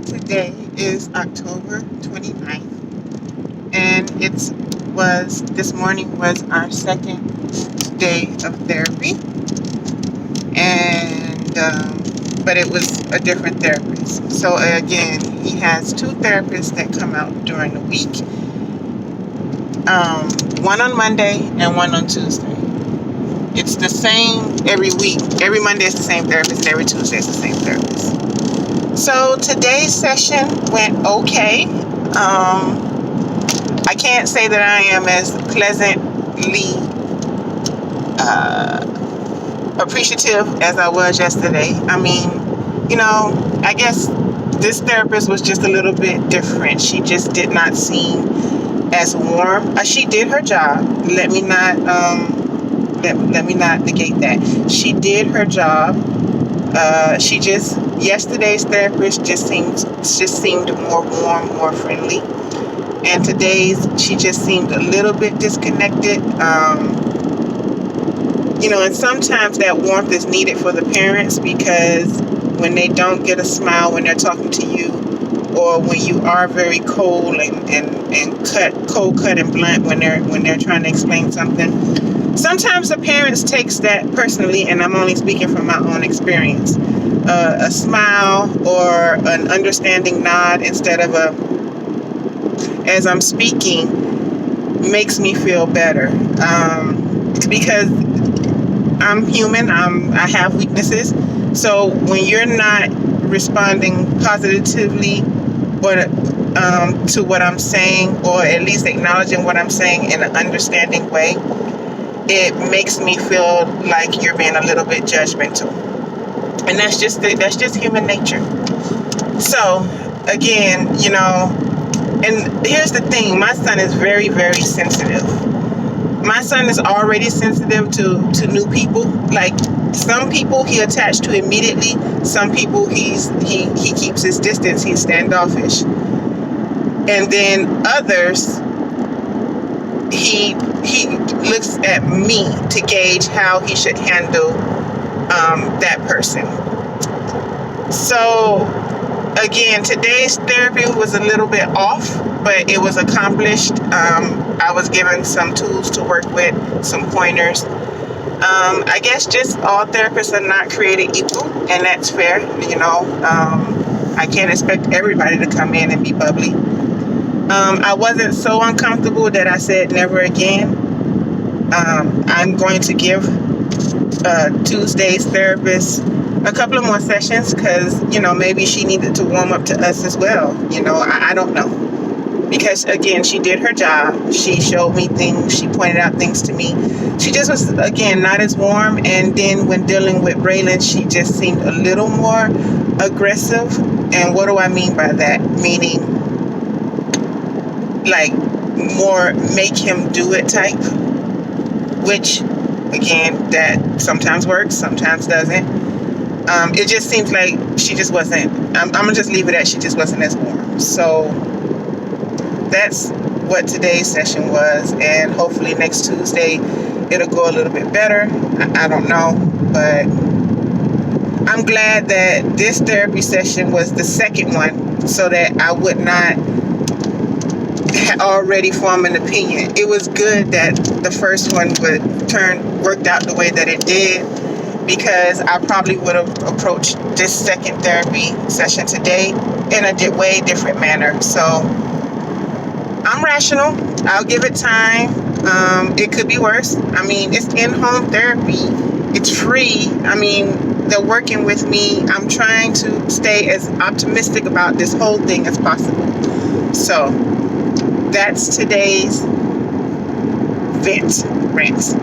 Today is October 29th, and this morning was our second day of therapy, and but it was a different therapist. So again, he has two therapists that come out during the week, one on Monday and one on Tuesday. It's the same every week. Every Monday is the same therapist, and every Tuesday is the same therapist. So today's session went okay. I can't say that I am as pleasantly appreciative as I was yesterday. I mean, I guess this therapist was just a little bit different. She just did not seem as warm. She did her job. Let me not negate that. She did her job. Yesterday's therapist just seemed more warm, more friendly, and today's she just seemed a little bit disconnected. And sometimes that warmth is needed for the parents, because when they don't get a smile when they're talking to you, or when you are very cold and cut and blunt when they're trying to explain something. Sometimes the parents takes that personally, and I'm only speaking from my own experience. A smile or an understanding nod instead of as I'm speaking makes me feel better. Because I'm human, I have weaknesses. So when you're not responding positively or to what I'm saying, or at least acknowledging what I'm saying in an understanding way, it makes me feel like you're being a little bit judgmental. And that's just human nature. So again, and here's the thing, my son is very, very sensitive. My son is already sensitive to new people. Like, some people he attached to immediately. Some people he keeps his distance. He's standoffish. And then others, he looks at me to gauge how he should handle that person. So again, today's therapy was a little bit off, but it was accomplished. I was given some tools to work with, some pointers. I guess just all therapists are not created equal, and that's fair. I can't expect everybody to come in and be bubbly. I wasn't so uncomfortable that I said never again. I'm going to give Tuesday's therapist a couple of more sessions, because maybe she needed to warm up to us as well. I don't know, because again, she did her job. She showed me things, she pointed out things to me. She just was, again, not as warm. And then when dealing with Raylan, she just seemed a little more aggressive. And what do I mean by that? Meaning, like, more make him do it type, which again, that sometimes works, sometimes doesn't. It just seems like she just wasn't, I'm gonna just leave it at, she just wasn't as warm. So that's what today's session was, and hopefully next Tuesday it'll go a little bit better. I don't know, but I'm glad that this therapy session was the second one, so that I would not already form an opinion. It was good that the first one worked out the way that it did, because I probably would have approached this second therapy session today in a way different manner. So I'm rational. I'll give it time. It could be worse. I mean, it's in-home therapy. It's free. I mean, they're working with me. I'm trying to stay as optimistic about this whole thing as possible. So that's today's rant.